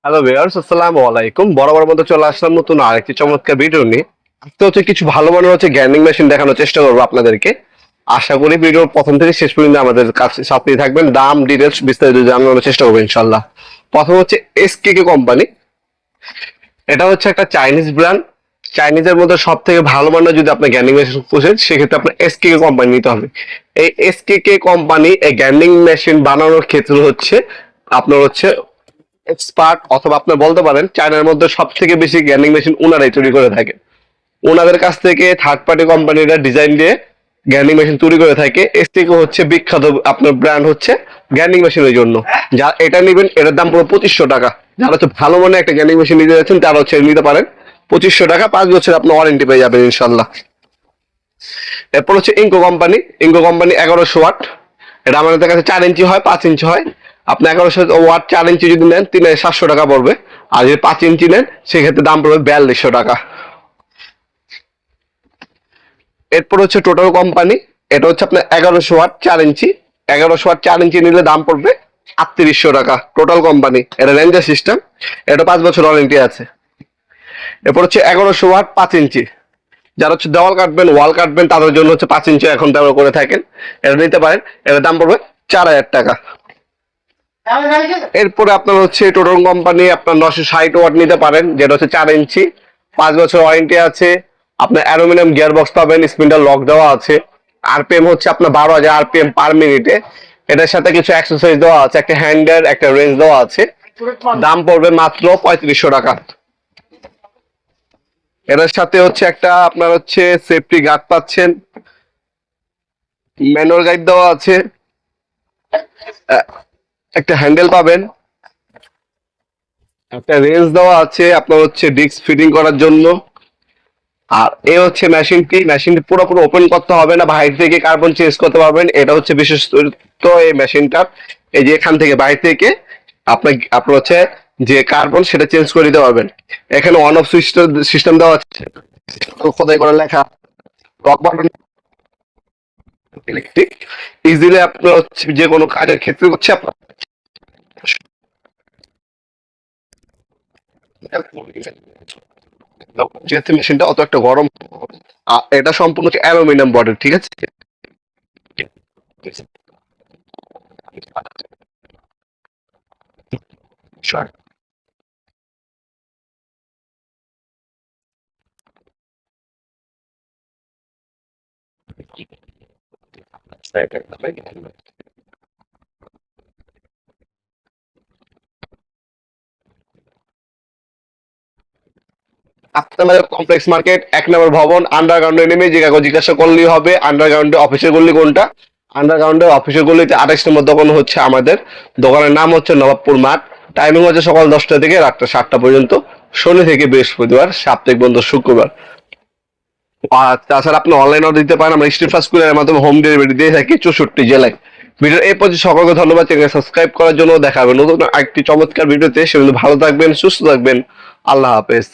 Hello viewers, আসসালামু আলাইকুম। বরাবর মতো চলে আসলাম নতুন আরেকটি চমৎকার ভিডিও নিয়ে। আজকে হচ্ছে কিছু ভালো মানের গ্যান্ডিং মেশিন দেখানোর চেষ্টা করবো আপনাদেরকে। আশা করি ভিডিওর প্রথম থেকে শেষ পর্যন্ত আমাদের কাছে সাথেই থাকবেন। দাম ডিটেলস বিস্তারিত জানানোর চেষ্টা করবো ইনশাল্লাহ। প্রথম হচ্ছে এসকেকে কোম্পানি। এটা হচ্ছে একটা চাইনিজ ব্র্যান্ড। চাইনিজের মধ্যে সব থেকে ভালো মানের যদি আপনি গ্যান্ডিং মেশিন খুঁজেন, সেক্ষেত্রে আপনার এসকেকে কোম্পানি নিতে হবে। এই এসকেকে কোম্পানি এই গ্যান্ডিং মেশিন বানানোর ক্ষেত্রে হচ্ছে আপনার হচ্ছে এক্সপার্ট, অথবা আপনি বলতে পারেন চায়নার মধ্যে সব থেকে বেশি গ্যান্ডিং মেশিন ওনারাই তৈরি করে থাকে। ওনাদের কাছ থেকে থার্ড পার্টি কোম্পানিরা ডিজাইন দিয়ে গ্যান্ডিং মেশিন তৈরি করে থাকে। এর থেকে হচ্ছে বিখ্যাত আপনার ব্র্যান্ড হচ্ছে গ্যান্ডিং মেশিনের জন্য। যা এটা নেবেন, এটার দাম পুরো 2500 টাকা। যারা হচ্ছে ভালো মানের একটা গ্যান্ডিং মেশিন নিতে যাচ্ছেন তারা হচ্ছে নিতে পারেন 2500 টাকা। 5 বছর আপনার ওয়ারেন্টি পেয়ে যাবেন ইনশাল্লাহ। এরপর হচ্ছে Inco company. Inco company 1100 watt. এটা আমাদের কাছে 4 ইঞ্চি হয়, 5 ইঞ্চি হয়। আপনি 1100 ওয়াট 4 ইঞ্চি যদি নেন 3700 টাকা পড়বে। আর যদি 5 ইঞ্চি নেন সেক্ষেত্রে দাম পড়বে 4200 টাকা। এরপর হচ্ছে টোটাল কোম্পানি। এটা হচ্ছে আপনার 1100 ওয়াট 4 ইঞ্চি। 1100 ওয়াট 4 ইঞ্চি নিলে দাম পড়বে 3800 টাকা। টোটাল কোম্পানি, এটা রেঞ্জার সিস্টেম। এটা 5 বছর ওয়ারেন্টি আছে। এরপর হচ্ছে 1100 ওয়াট 5 ইঞ্চি। যারা হচ্ছে দেওয়াল কাটবেন, ওয়াল কাটবেন, তাদের জন্য হচ্ছে 5 ইঞ্চি এখন ব্যবহার করে থাকেন। এটা নিতে পারেন। এটার দাম পড়বে 4000 টাকা। এরপরে আপনার হচ্ছে টোটাল কোম্পানি আপনার 960 ওয়াট নিতে পারেন, যেটা হচ্ছে 4 ইঞ্চি। 5 বছর ওয়ারেন্টি আছে। আপনার অ্যালুমিনিয়াম গিয়ার বক্স পাবেন, স্পিন্ডার লক দেওয়া আছে। আরপিএম হচ্ছে আপনার 12,000 আরপিএম পার মিনিটে। এটার সাথে কিছু এক্সারসাইজ দেওয়া আছে, একটা হ্যান্ডেল, একটা রেঞ্জ দেওয়া আছে। দাম পড়বে মাত্র 3500 টাকা। এটার সাথে হচ্ছে একটা আপনার হচ্ছে সেফটি গার্ড পাচ্ছেন, ম্যানুয়াল গাইড দেওয়া আছে, একটা হ্যান্ডেল পাবেন, একটা রেঞ্জ দেওয়া আছে আপনার হচ্ছে ডিস্ক ফিটিং করার জন্য। আর এ হচ্ছে মেশিনটি পুরোপুরি ওপেন করতে হবে না, বাইরে থেকে কার্বন চেঞ্জ করতে পারবেন। এটা হচ্ছে বিশেষত এই মেশিনটার। এই যে এখান থেকে বাইরে থেকে আপনার হচ্ছে যে কার্বন সেটা চেঞ্জ করে দিতে পারবেন। এখানে অন অফ সুইচ সিস্টেম দেওয়া আছে, খোদাই করে লেখা লক বাটন। ইলেকট্রিক ইজিলি আপনার হচ্ছে যে কোনো কাজের ক্ষেত্রে হচ্ছে আপনার যেহেতু মেশিনটা অত একটা গরম, এটা সম্পূর্ণ হচ্ছে অ্যালুমিনিয়াম বডির, ঠিক আছে। Sure. আপনাদের কমপ্লেক্স মার্কেট 1 নম্বর ভবন, আন্ডারগ্রাউন্ডে নেমে যে কাগজ জিজ্ঞাসা করলেই হবে আন্ডারগ্রাউন্ডে অফিসের গল্লি কোনটা। আন্ডারগ্রাউন্ডে অফিসের গল্লিতে 28 নম্বর দোকান হচ্ছে আমাদের। দোকানের নাম হচ্ছে নবাবপুর মাঠ। টাইমিং হচ্ছে সকাল 10টা থেকে রাত 7টা পর্যন্ত, শনি থেকে বৃহস্পতিবার, সাপ্তাহিক বন্ধ শুক্রবার। আর তাছাড়া আপনি অনলাইন অর্ডার দিতে পারেন। আমরা স্ট্রিট ফাস্ট কুরিয়ারের মাধ্যমে হোম ডেলিভারি দিয়ে থাকি 64 জেলায়। ভিডিও এই পর্যন্ত সকলকে ধন্যবাদ। চ্যানেল সাবস্ক্রাইব করার জন্য। দেখা হবে নতুন একটি চমৎকার ভিডিওতে। সে ভালো থাকবেন, সুস্থ থাকবেন। আল্লাহ হাফেজ।